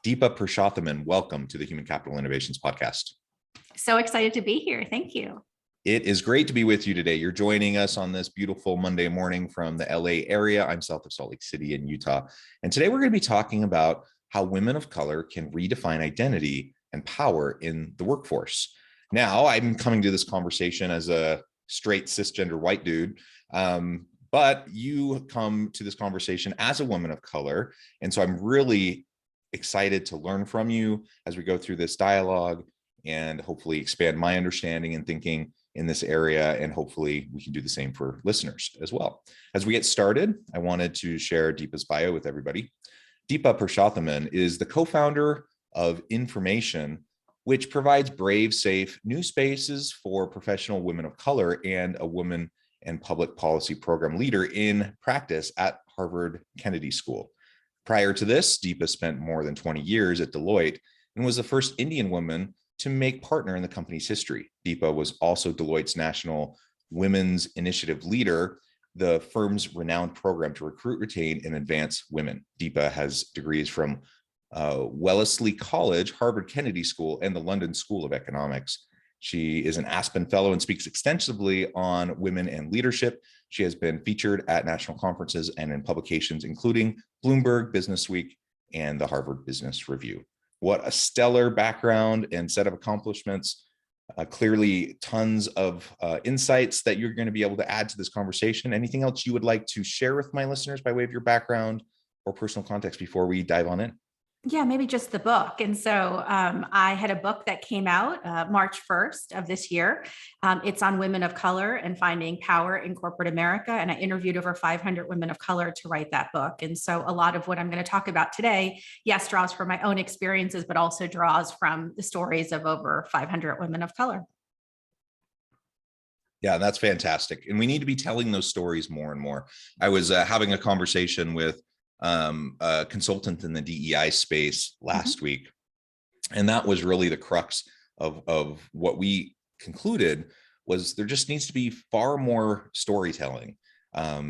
Deepa Purushothaman, welcome to the Human Capital Innovations Podcast. So excited to be here. Thank you. It is great to be with you today. You're joining us on this beautiful Monday morning from the LA area. I'm south of Salt Lake City in Utah. And today we're going to be talking about how women of color can redefine identity and power in the workforce. Now, I'm coming to this conversation as a straight cisgender white dude, but you come to this conversation as a woman of color. And so I'm really excited to learn from you as we go through this dialogue and hopefully expand my understanding and thinking in this area. And hopefully we can do the same for listeners as well. As we get started, I wanted to share Deepa's bio with everybody. Deepa Purushothaman is the co-founder of Information, which provides brave, safe new spaces for professional women of color and a women and public policy program leader in practice at Harvard Kennedy School. Prior to this, Deepa spent more than 20 years at Deloitte and was the first Indian woman to make partner in the company's history. Deepa was also Deloitte's National Women's Initiative leader, the firm's renowned program to recruit, retain, and advance women. Deepa has degrees from Wellesley College, Harvard Kennedy School, and the London School of Economics. She is an Aspen Fellow and speaks extensively on women and leadership. She has been featured at national conferences and in publications, including Bloomberg Businessweek and the Harvard Business Review. What a stellar background and set of accomplishments. Clearly tons of insights that you're going to be able to add to this conversation. Anything else you would like to share with my listeners by way of your background or personal context before we dive on in? Yeah, maybe just the book. And so I had a book that came out March 1st of this year. It's on women of color and finding power in corporate America. And I interviewed over 500 women of color to write that book. And so a lot of what I'm going to talk about today, yes, draws from my own experiences, but also draws from the stories of over 500 women of color. Yeah, that's fantastic. And we need to be telling those stories more and more. I was having a conversation with a consultant in the DEI space last week. And that was really the crux of what we concluded was there just needs to be far more storytelling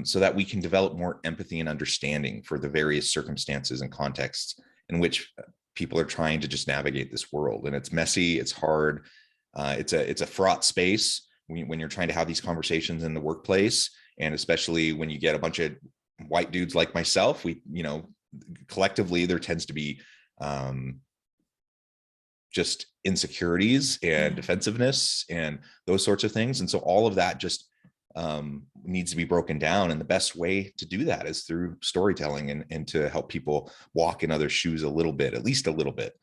so that we can develop more empathy and understanding for the various circumstances and contexts in which people are trying to just navigate this world. And it's messy, it's hard, it's a fraught space when you're trying to have these conversations in the workplace. And especially when you get a bunch of white dudes like myself, we, collectively there tends to be just insecurities and defensiveness and those sorts of things. And so all of that just needs to be broken down. And the best way to do that is through storytelling and to help people walk in other shoes a little bit, at least a little bit.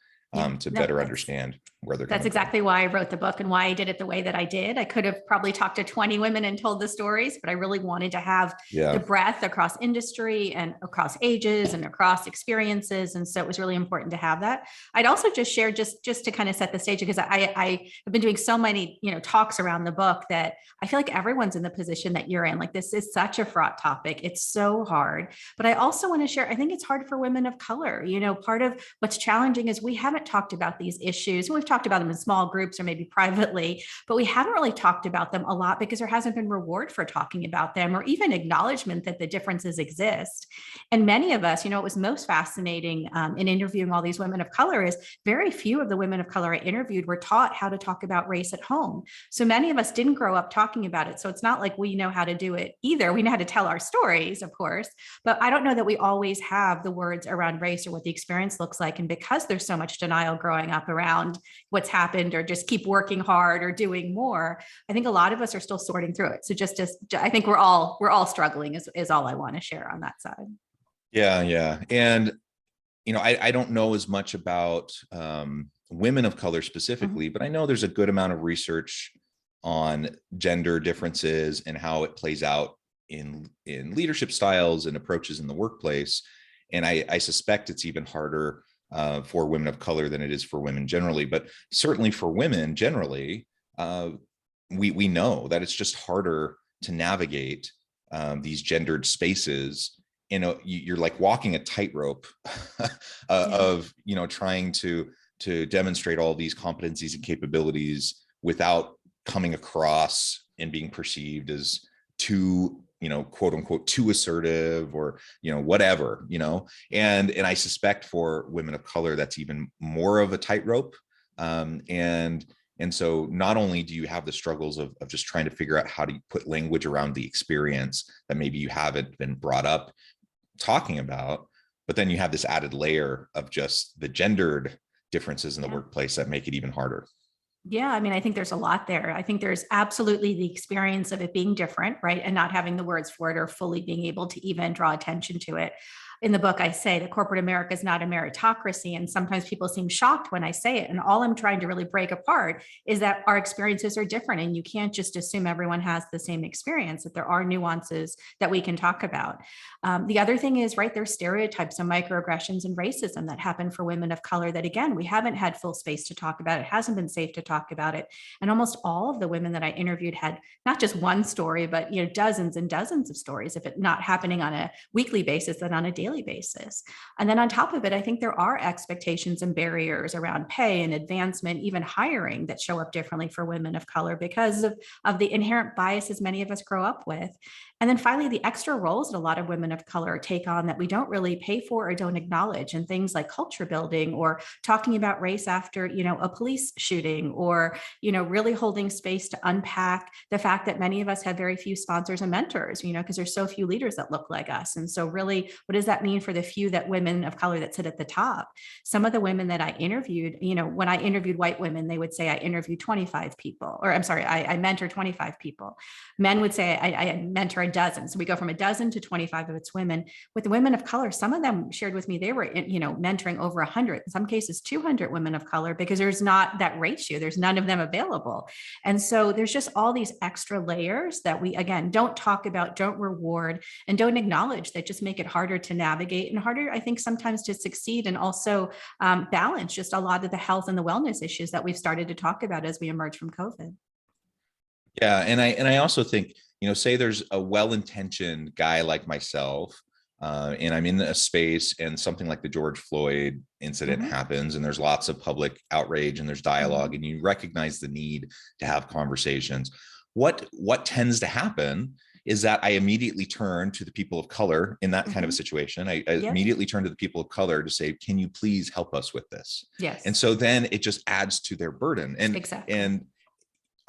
To better understand where they're coming That's exactly from. why I wrote the book and why I did it the way that I did. I could have probably talked to 20 women and told the stories, but I really wanted to have the breadth across industry and across ages and across experiences. And so it was really important to have that. I'd also just share just to kind of set the stage, because I have been doing so many, talks around the book that I feel like everyone's in the position that you're in. Like, this is such a fraught topic. It's so hard. But I also want to share, I think it's hard for women of color. Part of what's challenging is we haven't talked about these issues. We've talked about them in small groups or maybe privately, but we haven't really talked about them a lot because there hasn't been reward for talking about them or even acknowledgement that the differences exist. And many of us, what was most fascinating in interviewing all these women of color is very few of the women of color I interviewed were taught how to talk about race at home. So many of us didn't grow up talking about it. So it's not like we know how to do it either. We know how to tell our stories, of course, but I don't know that we always have the words around race or what the experience looks like. And because there's so much denial growing up around what's happened or just keep working hard or doing more, I think a lot of us are still sorting through it. So I think we're all struggling is all I want to share on that side. Yeah. And, I don't know as much about women of color specifically, but I know there's a good amount of research on gender differences and how it plays out in leadership styles and approaches in the workplace. And I suspect it's even harder for women of color than it is for women generally, but certainly for women generally, we know that it's just harder to navigate these gendered spaces. You're like walking a tightrope of trying to demonstrate all these competencies and capabilities without coming across and being perceived as too quote unquote, too assertive or, whatever, and I suspect for women of color, that's even more of a tightrope. And so not only do you have the struggles of just trying to figure out how to put language around the experience that maybe you haven't been brought up talking about, but then you have this added layer of just the gendered differences in the workplace that make it even harder. Yeah, I mean, I think there's a lot there. I think there's absolutely the experience of it being different, right? And not having the words for it or fully being able to even draw attention to it. In the book, I say that corporate America is not a meritocracy. And sometimes people seem shocked when I say it. And all I'm trying to really break apart is that our experiences are different. And you can't just assume everyone has the same experience, that there are nuances that we can talk about. The other thing is, right, there's stereotypes and microaggressions and racism that happen for women of color that, again, we haven't had full space to talk about. It hasn't been safe to talk about it. And almost all of the women that I interviewed had not just one story, but dozens and dozens of stories, if it's not happening on a weekly basis, then on a daily basis. And then on top of it, I think there are expectations and barriers around pay and advancement, even hiring, that show up differently for women of color because of the inherent biases many of us grow up with. And then finally, the extra roles that a lot of women of color take on that we don't really pay for or don't acknowledge, and things like culture building or talking about race after, a police shooting, or, really holding space to unpack the fact that many of us have very few sponsors and mentors, because there's so few leaders that look like us. And so really, what does that mean for the few that women of color that sit at the top? Some of the women that I interviewed, when I interviewed white women, they would say I interviewed 25 people, or I'm sorry, I mentor 25 people. Men would say I mentor a dozen. So we go from a dozen to 25 of it's women. With the women of color, some of them shared with me they were, mentoring over 100, in some cases 200 women of color, because there's not that ratio. There's none of them available. And so there's just all these extra layers that we, again, don't talk about, don't reward, and don't acknowledge, that just make it harder to navigate and harder, I think, sometimes to succeed, and also balance just a lot of the health and the wellness issues that we've started to talk about as we emerge from COVID. Yeah. And I also think, say there's a well-intentioned guy like myself, and I'm in a space and something like the George Floyd incident happens, and there's lots of public outrage and there's dialogue, and you recognize the need to have conversations. What tends to happen is that I immediately turn to the people of color in that kind of a situation. I immediately turn to the people of color to say, can you please help us with this? Yes. And so then it just adds to their burden. And, and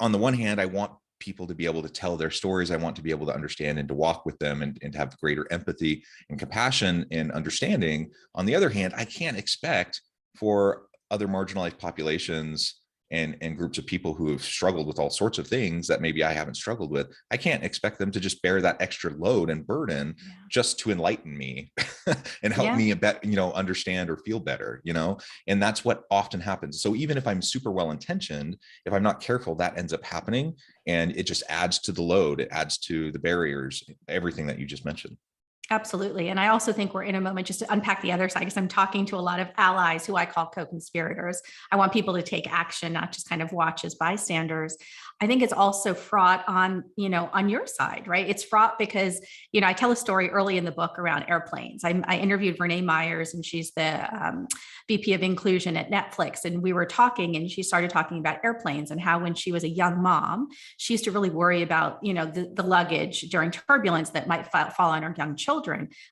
on the one hand, I want people to be able to tell their stories. I want to be able to understand and to walk with them and to have greater empathy and compassion and understanding. On the other hand, I can't expect for other marginalized populations and groups of people who have struggled with all sorts of things that maybe I haven't struggled with. I can't expect them to just bear that extra load and burden just to enlighten me and help me understand or feel better, and that's what often happens. So even if I'm super well-intentioned, if I'm not careful, that ends up happening, and it just adds to the load. It adds to the barriers, everything that you just mentioned. Absolutely. And I also think we're in a moment, just to unpack the other side, because I'm talking to a lot of allies who I call co-conspirators. I want people to take action, not just kind of watch as bystanders. I think it's also fraught on, on your side, right? It's fraught because, I tell a story early in the book around airplanes. I interviewed Renee Myers, and she's the VP of inclusion at Netflix. And we were talking, and she started talking about airplanes and how when she was a young mom, she used to really worry about, the luggage during turbulence that might fall on her young children.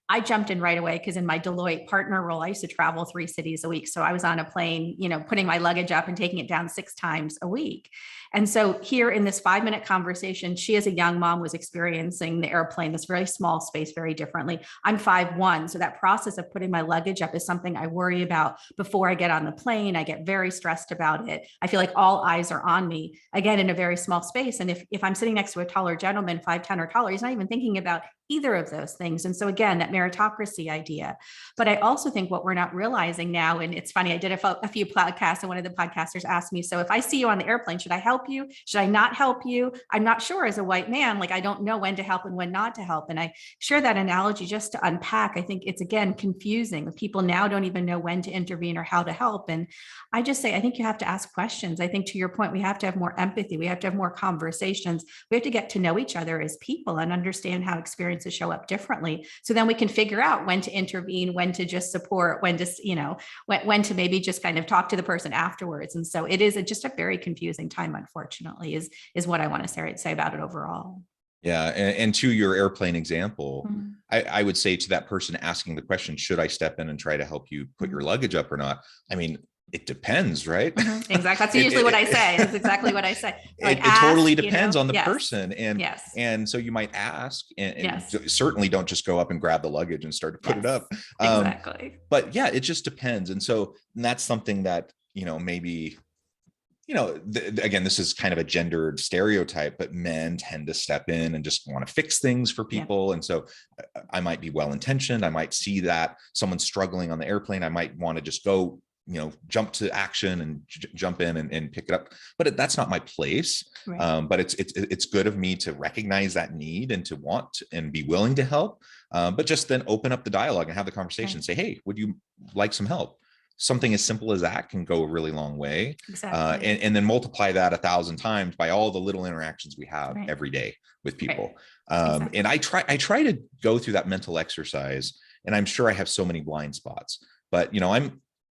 I jumped in right away because in my Deloitte partner role, I used to travel 3 cities a week. So I was on a plane, putting my luggage up and taking it down 6 times a week. And so here in this 5-minute conversation, she as a young mom was experiencing the airplane, this very small space, very differently. I'm 5'1". So that process of putting my luggage up is something I worry about before I get on the plane. I get very stressed about it. I feel like all eyes are on me, again, in a very small space. And if I'm sitting next to a taller gentleman, 5'10" or taller, he's not even thinking about either of those things. And so again, that meritocracy idea. But I also think what we're not realizing now, and it's funny, I did a few podcasts, and one of the podcasters asked me, so if I see you on the airplane, should I help you? Should I not help you? I'm not sure as a white man, like I don't know when to help and when not to help. And I share that analogy just to unpack. I think it's, again, confusing. People now don't even know when to intervene or how to help. And I just say, I think you have to ask questions. I think to your point, we have to have more empathy. We have to have more conversations. We have to get to know each other as people and understand how experiences show up differently. So then we can figure out when to intervene, when to just support, when to, when to maybe just kind of talk to the person afterwards. And so it is just a very confusing time, unfortunately, is what I want to say about it overall. Yeah. And to your airplane example, Mm-hmm. I would say to that person asking the question, should I step in and try to help you put your luggage up or not? I mean, it depends, right? Exactly. That's usually what I say. That's exactly what I say. Like It totally ask, depends on the yes. person. Yes. And so you might ask, and Yes. certainly don't just go up and grab the luggage and start to put it up. Exactly. But yeah, it just depends. And so that's something that, maybe, again, this is kind of a gendered stereotype, but men tend to step in and just want to fix things for people. Yeah. And so I might be well-intentioned. I might see that someone's struggling on the airplane. I might want to just go, jump to action and jump in and pick it up. But that's not my place. Right. But it's good of me to recognize that need and to want and be willing to help. But just then open up the dialogue and have the conversation. Right. Say, hey, would you like some help? Something as simple as that can go a really long way. Exactly. And then multiply that 1,000 times by all the little interactions we have every day with people. Right. Exactly. And I try to go through that mental exercise, and I'm sure I have so many blind spots, but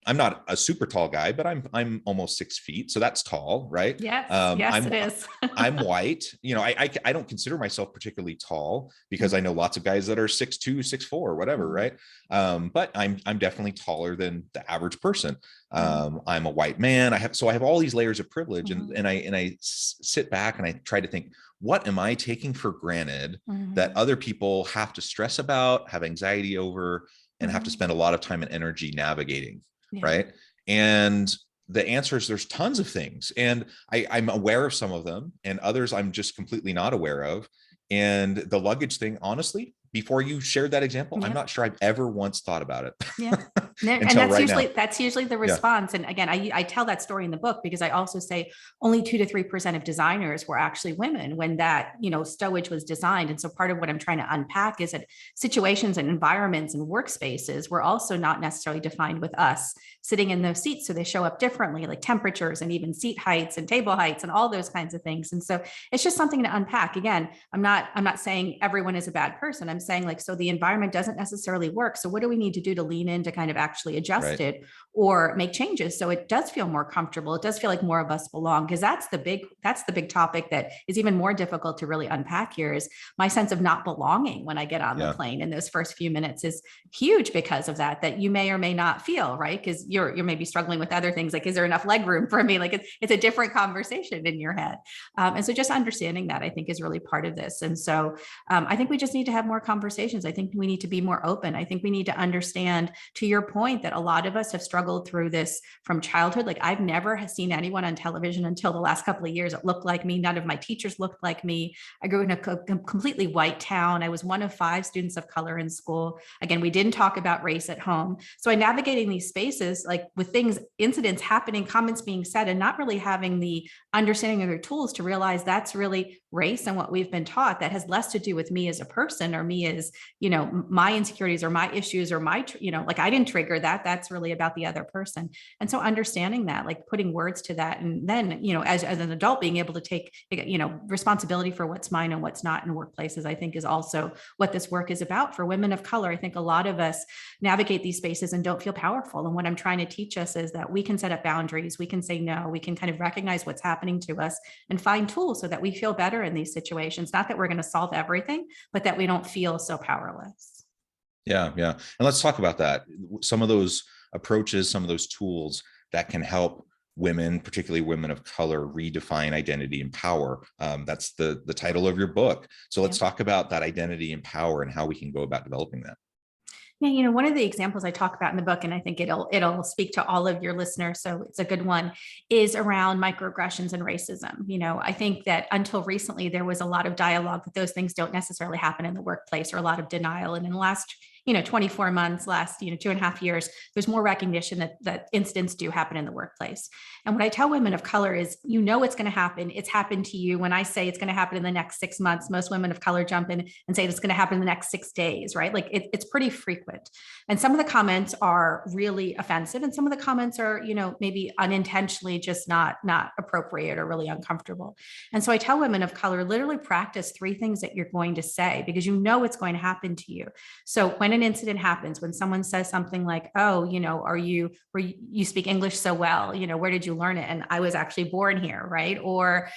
I'm not a super tall guy, but I'm almost 6 feet. So that's tall, right? Yes, it is. I'm white. I don't consider myself particularly tall because I know lots of guys that are 6'2", 6'4", whatever, right? But I'm definitely taller than the average person. I'm a white man. I have all these layers of privilege, and I sit back and I try to think, what am I taking for granted that other people have to stress about, have anxiety over, and have to spend a lot of time and energy navigating? Yeah. Right. And the answer is there's tons of things. And I'm aware of some of them, and others I'm just completely not aware of. And the luggage thing, honestly, before you shared that example, I'm not sure I've ever once thought about it. Yeah. And that's usually the response. Yeah. And again, I tell that story in the book because I also say only 2 to 3% of designers were actually women when that, stowage was designed. And so part of what I'm trying to unpack is that situations and environments and workspaces were also not necessarily defined with us sitting in those seats. So they show up differently, like temperatures and even seat heights and table heights and all those kinds of things. And so it's just something to unpack. Again, I'm not saying everyone is a bad person. I'm saying so the environment doesn't necessarily work. So what do we need to do to lean in to kind of actually adjust it or make changes so it does feel more comfortable? It does feel like more of us belong, because that's the big topic that is even more difficult to really unpack here. Is my sense of not belonging when I get on the plane in those first few minutes is huge because of that you may or may not feel, right? Because you're maybe struggling with other things, like, is there enough leg room for me? Like it's a different conversation in your head. And so just understanding that, I think, is really part of this. And so I think we just need to have more conversations. I think we need to be more open. I think we need to understand, to your point, that a lot of us have struggled through this from childhood. Like, I've never seen anyone on television until the last couple of years that looked like me. None of my teachers looked like me. I grew in a completely white town. I was one of 5 students of color in school. Again, we didn't talk about race at home. So I navigating these spaces, like with incidents happening, comments being said, and not really having the understanding of their tools to realize that's really race and what we've been taught that has less to do with me as a person or me as, my insecurities or my issues or my, like I didn't trigger that. That's really about the other person. And so understanding that, like putting words to that, and then, as an adult, being able to take, responsibility for what's mine and what's not in workplaces, I think is also what this work is about. For women of color, I think a lot of us navigate these spaces and don't feel powerful. And what I'm trying to teach us is that we can set up boundaries. We can say no. We can kind of recognize what's happening to us and find tools so that we feel better in these situations. Not that we're going to solve everything, but that we don't feel so powerless. Yeah. And let's talk about that. Some of those approaches, some of those tools that can help women, particularly women of color, redefine identity and power. That's the title of your book. So let's talk about that identity and power and how we can go about developing that. Yeah, one of the examples I talk about in the book, and I think it'll speak to all of your listeners, so it's a good one, is around microaggressions and racism. I think that until recently, there was a lot of dialogue that those things don't necessarily happen in the workplace, or a lot of denial. And in the last 24 months, last 2.5 years, there's more recognition that incidents do happen in the workplace. And what I tell women of color is, it's going to happen. It's happened to you. When I say it's going to happen in the next 6 months, most women of color jump in and say it's going to happen in the next 6 days, right? Like it's pretty frequent. And some of the comments are really offensive, and some of the comments are, maybe unintentionally just not appropriate or really uncomfortable. And so I tell women of color, literally practice 3 things that you're going to say, because it's going to happen to you. So when an incident happens, when someone says something like, oh, you speak English so well, where did you learn it? And I was actually born here, right? Or,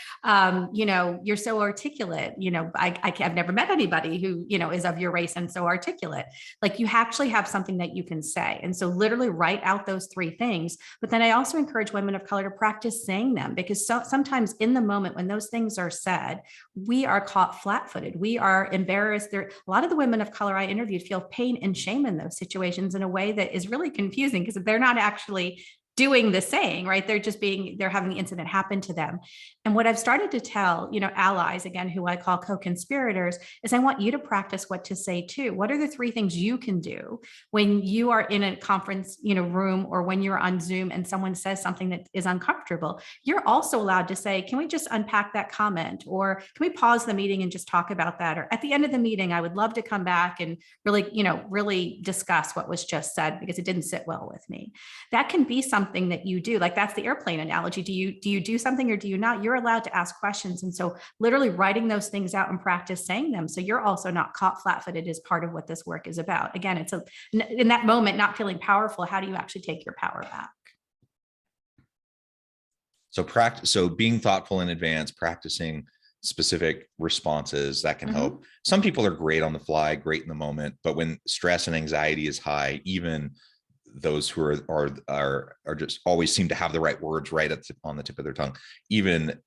you're so articulate, I've never met anybody who, is of your race and so articulate. Like, you actually have something that you can say. And so literally write out those three things. But then I also encourage women of color to practice saying them, because sometimes in the moment when those things are said, we are caught flat-footed. We are embarrassed. A lot of the women of color I interviewed feel pain and shame in those situations in a way that is really confusing, because they're not actually doing the saying, right? They're having the incident happen to them. And what I've started to tell, allies, again, who I call co-conspirators, is I want you to practice what to say too. What are the three things you can do when you are in a conference, room, or when you're on Zoom and someone says something that is uncomfortable? You're also allowed to say, can we just unpack that comment? Or can we pause the meeting and just talk about that? Or at the end of the meeting, I would love to come back and really discuss what was just said, because it didn't sit well with me. That can be something that you do. Like, that's the airplane analogy. Do you do something or do you not? You're allowed to ask questions. And so literally writing those things out and practice saying them, so you're also not caught flat-footed, is part of what this work is about. Again, it's in that moment, not feeling powerful, how do you actually take your power back? So being thoughtful in advance, practicing specific responses, that can help. Some people are great on the fly, great in the moment, but when stress and anxiety is high, even those who are just always seem to have the right words right on the tip of their tongue, even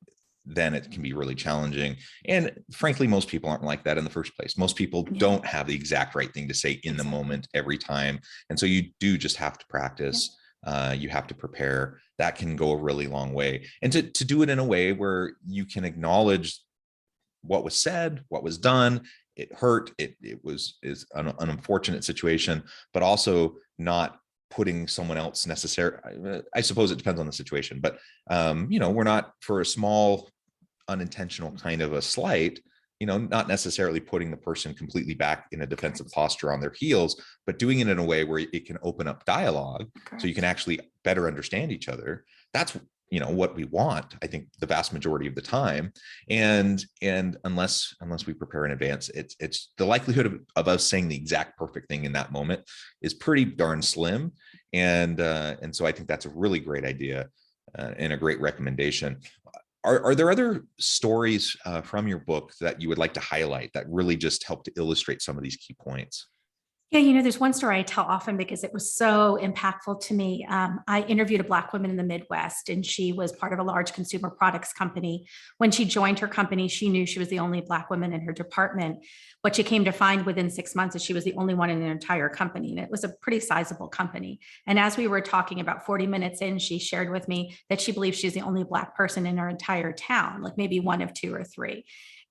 then it can be really challenging. And frankly, most people aren't like that in the first place. Most people don't have the exact right thing to say in the moment every time. And so you do just have to practice. You have to prepare. That can go a really long way. And to do it in a way where you can acknowledge what was said, what was done. It hurt. It is an unfortunate situation, but also not putting someone else necessarily. I suppose it depends on the situation, but we're not, for a small unintentional kind of a slight, not necessarily putting the person completely back in a defensive posture on their heels, but doing it in a way where it can open up dialogue. So you can actually better understand each other. That's what we want, I think, the vast majority of the time. And unless we prepare in advance, it's the likelihood of us saying the exact perfect thing in that moment is pretty darn slim. And so I think that's a really great idea and a great recommendation. Are there other stories from your book that you would like to highlight that really just help to illustrate some of these key points? Yeah, there's one story I tell often because it was so impactful to me. I interviewed a Black woman in the Midwest, and she was part of a large consumer products company. When she joined her company, she knew she was the only Black woman in her department. What she came to find within 6 months is she was the only one in the entire company, and it was a pretty sizable company. And as we were talking about 40 minutes in, she shared with me that she believes she's the only Black person in her entire town, like maybe one of two or three.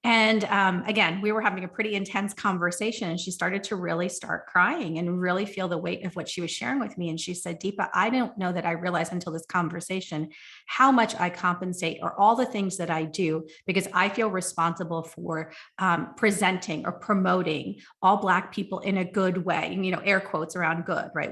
And again, we were having a pretty intense conversation, and she started to really start crying and really feel the weight of what she was sharing with me. And she said, Deepa, I don't know that I realized until this conversation how much I compensate, or all the things that I do, because I feel responsible for presenting or promoting all Black people in a good way, air quotes around good, right?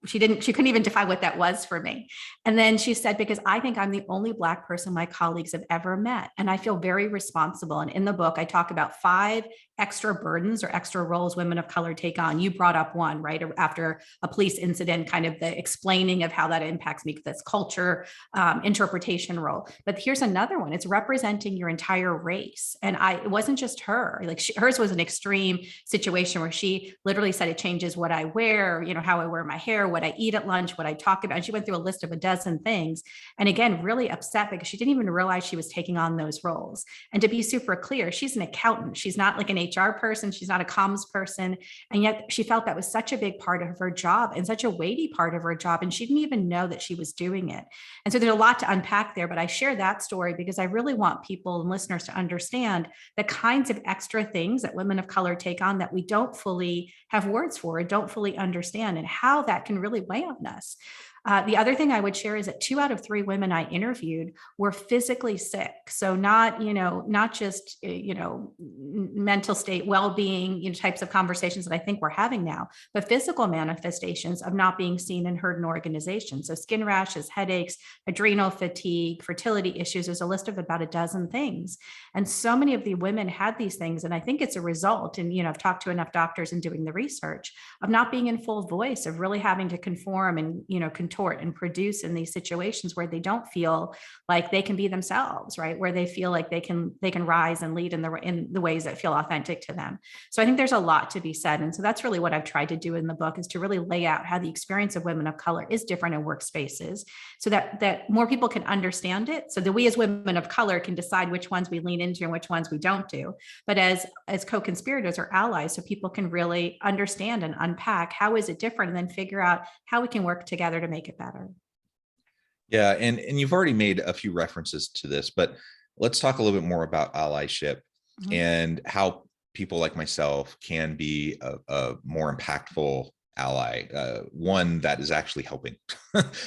She couldn't even define what that was for me. And then she said, because I think I'm the only Black person my colleagues have ever met, and I feel very responsible. And in the book, I talk about 5 extra burdens or extra roles women of color take on. You brought up one, right? After a police incident, kind of the explaining of how that impacts me, this culture, interpretation role. But here's another one. It's representing your entire race. And it wasn't just her, hers was an extreme situation where she literally said it changes what I wear, how I wear my hair, what I eat at lunch, what I talk about. And she went through a list of a dozen things. And again, really upset because she didn't even realize she was taking on those roles. And to be super clear, she's an accountant. She's not like an HR person. She's not a comms person. And yet she felt that was such a big part of her job and such a weighty part of her job. And she didn't even know that she was doing it. And so there's a lot to unpack there, but I share that story because I really want people and listeners to understand the kinds of extra things that women of color take on that we don't fully have words for, don't fully understand, and how that can really weigh on us. The other thing I would share is that 2 out of 3 women I interviewed were physically sick. So not just, mental state, well-being, types of conversations that I think we're having now, but physical manifestations of not being seen and heard in organizations. So skin rashes, headaches, adrenal fatigue, fertility issues. There's a list of about a dozen things. And so many of the women had these things. And I think it's a result, and, I've talked to enough doctors and doing the research, of not being in full voice, of really having to conform and, contort and produce in these situations where they don't feel like they can be themselves, right? Where they feel like they can rise and lead in the ways that feel authentic to them. So I think there's a lot to be said. And so that's really what I've tried to do in the book, is to really lay out how the experience of women of color is different in workspaces, so that more people can understand it, so that we as women of color can decide which ones we lean into and which ones we don't do. But as co-conspirators or allies, so people can really understand and unpack how is it different, and then figure out how we can work together to make it better. Yeah, and you've already made a few references to this, but let's talk a little bit more about allyship and how people like myself can be a more impactful ally, one that is actually helping.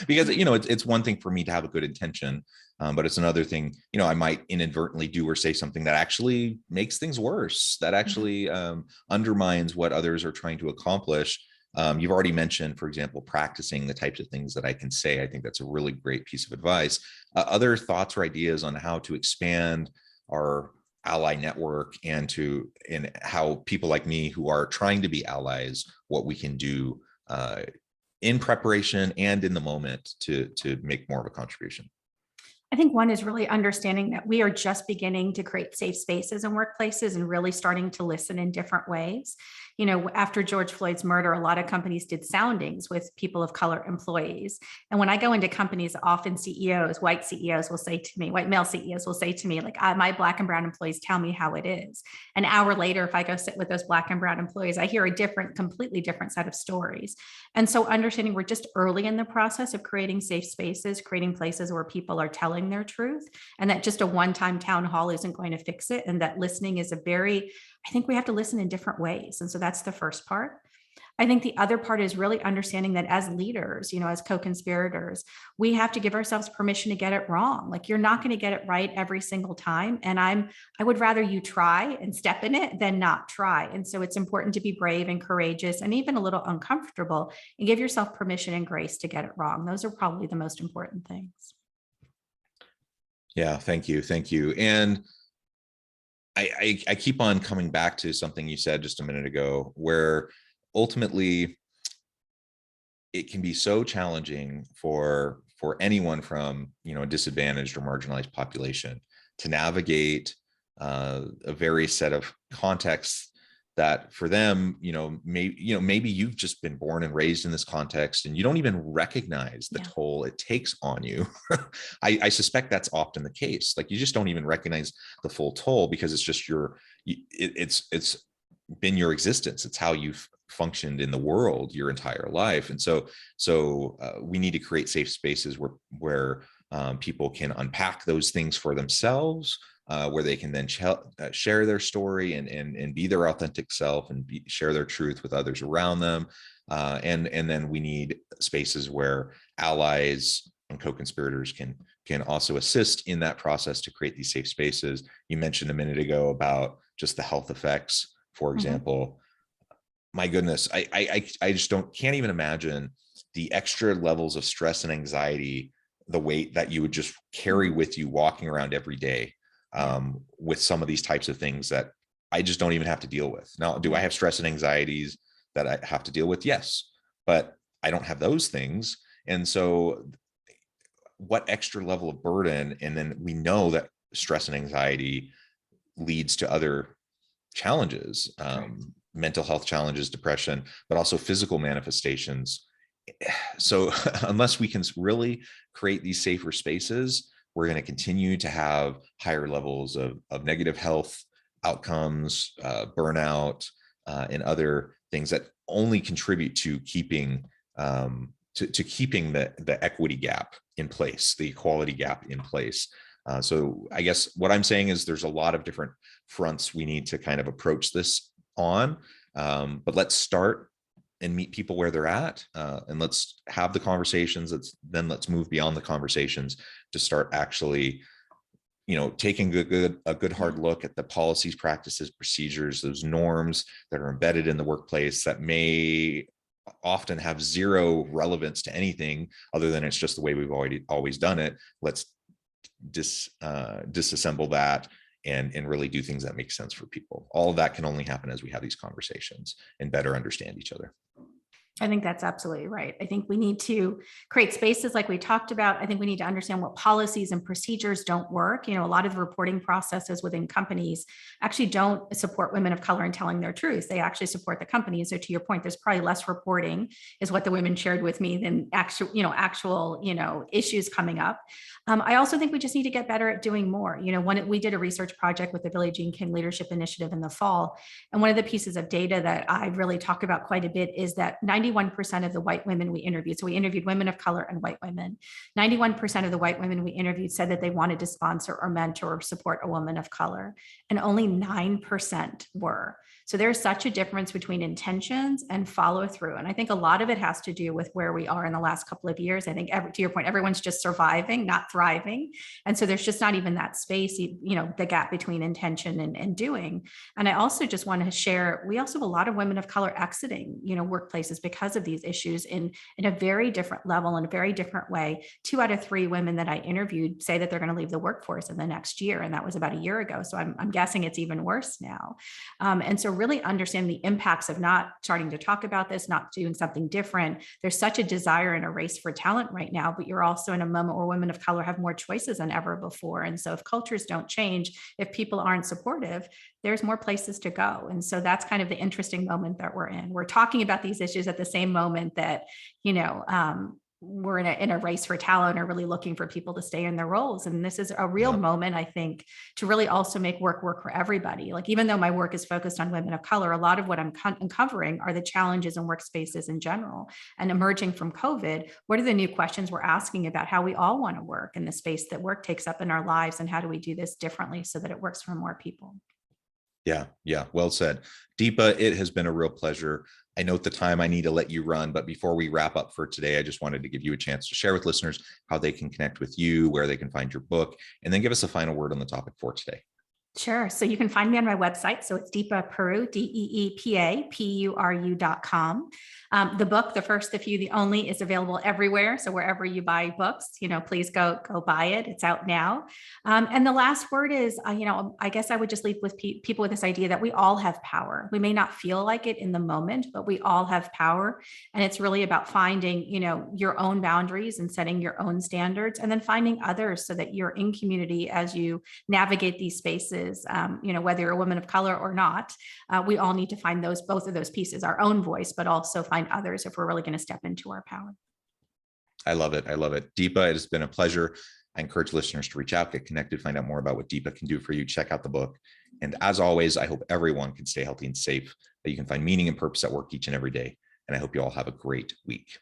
Because it's one thing for me to have a good intention, but it's another thing, I might inadvertently do or say something that actually makes things worse, that actually undermines what others are trying to accomplish. You've already mentioned, for example, practicing the types of things that I can say. I think that's a really great piece of advice. Other thoughts or ideas on how to expand our ally network, and how people like me who are trying to be allies, what we can do in preparation and in the moment to make more of a contribution. I think one is really understanding that we are just beginning to create safe spaces in workplaces and really starting to listen in different ways. After George Floyd's murder, a lot of companies did soundings with people of color employees. And when I go into companies, often white CEOs will say to me, white male CEOs will say to me, like, my Black and brown employees tell me how it is. An hour later, if I go sit with those Black and brown employees, I hear a completely different set of stories. And so understanding we're just early in the process of creating safe spaces, creating places where people are telling their truth, and that just a one-time town hall isn't going to fix it. And that listening is I think we have to listen in different ways. And so that's the first part. I think the other part is really understanding that as leaders, as co-conspirators, we have to give ourselves permission to get it wrong. Like, you're not going to get it right every single time. And I would rather you try and step in it than not try. And so it's important to be brave and courageous and even a little uncomfortable, and give yourself permission and grace to get it wrong. Those are probably the most important things. Yeah, thank you. Thank you. And I keep on coming back to something you said just a minute ago, where ultimately it can be so challenging for anyone from, a disadvantaged or marginalized population to navigate a various set of contexts that for them, maybe you've just been born and raised in this context and you don't even recognize the toll it takes on you. I suspect that's often the case. Like, you just don't even recognize the full toll because it's just it's been your existence. It's how you've functioned in the world your entire life. And so we need to create safe spaces where people can unpack those things for themselves, where they can then share their story and be their authentic self and share their truth with others around them. And then we need spaces where allies and co-conspirators can also assist in that process to create these safe spaces. You mentioned a minute ago about just the health effects, for example. My goodness, I just can't even imagine the extra levels of stress and anxiety, the weight that you would just carry with you walking around every day. With some of these types of things that I just don't even have to deal with. Now, do I have stress and anxieties that I have to deal with? Yes, but I don't have those things. And so what extra level of burden? And then we know that stress and anxiety leads to other challenges, mental health challenges, depression, but also physical manifestations. So unless we can really create these safer spaces, we're going to continue to have higher levels of negative health outcomes, burnout, and other things that only contribute to keeping the equity gap in place, the equality gap in place. So I guess what I'm saying is there's a lot of different fronts we need to kind of approach this on, but let's start and meet people where they're at, and let's have the conversations. Let's move beyond the conversations to start actually, taking a good hard look at the policies, practices, procedures, those norms that are embedded in the workplace that may often have zero relevance to anything other than it's just the way we've always done it. Let's disassemble that and really do things that make sense for people. All of that can only happen as we have these conversations and better understand each other. I think that's absolutely right. I think we need to create spaces like we talked about. I think we need to understand what policies and procedures don't work. A lot of the reporting processes within companies actually don't support women of color in telling their truth. They actually support the companies. So to your point, there's probably less reporting is what the women shared with me than actual issues coming up. I also think we just need to get better at doing more. When we did a research project with the Billie Jean King Leadership Initiative in the fall, and one of the pieces of data that I really talk about quite a bit is that 91% of the white women we interviewed, so we interviewed women of color and white women, 91% of the white women we interviewed said that they wanted to sponsor or mentor or support a woman of color, and only 9% were. So there's such a difference between intentions and follow through. And I think a lot of it has to do with where we are in the last couple of years. I think to your point, everyone's just surviving, not thriving. And so there's just not even that space, the gap between intention and doing. And I also just want to share, we also have a lot of women of color exiting, workplaces because of these issues in a very different level, in a very different way. 2 out of 3 women that I interviewed say that they're going to leave the workforce in the next year. And that was about a year ago. So I'm guessing it's even worse now. And so really understand the impacts of not starting to talk about this, not doing something different. There's such a desire in a race for talent right now, but you're also in a moment where women of color have more choices than ever before. And so if cultures don't change, if people aren't supportive, there's more places to go. And so that's kind of the interesting moment that we're in. We're talking about these issues at the same moment that, we're in a race for talent or really looking for people to stay in their roles. And this is a real moment, I think, to really also make work for everybody. Like, even though my work is focused on women of color, a lot of what I'm uncovering are the challenges in workspaces in general. And emerging from COVID, what are the new questions we're asking about how we all want to work in the space that work takes up in our lives, and how do we do this differently so that it works for more people? Yeah. Well said. Deepa, it has been a real pleasure. I note the time, I need to let you run, but before we wrap up for today, I just wanted to give you a chance to share with listeners how they can connect with you, where they can find your book, and then give us a final word on the topic for today. Sure. So you can find me on my website. So it's Deepa Puru, DeepaPuru.com. The book, The First, the Few, the Only, is available everywhere. So wherever you buy books, please go buy it. It's out now. And the last word is, I guess I would just leave with people with this idea that we all have power. We may not feel like it in the moment, but we all have power. And it's really about finding, your own boundaries and setting your own standards, and then finding others so that you're in community as you navigate these spaces. Whether you're a woman of color or not, we all need to find both of those pieces, our own voice, but also find others if we're really going to step into our power. I love it. Deepa, it has been a pleasure. I encourage listeners to reach out, get connected, find out more about what Deepa can do for you. Check out the book. And as always, I hope everyone can stay healthy and safe, that you can find meaning and purpose at work each and every day. And I hope you all have a great week.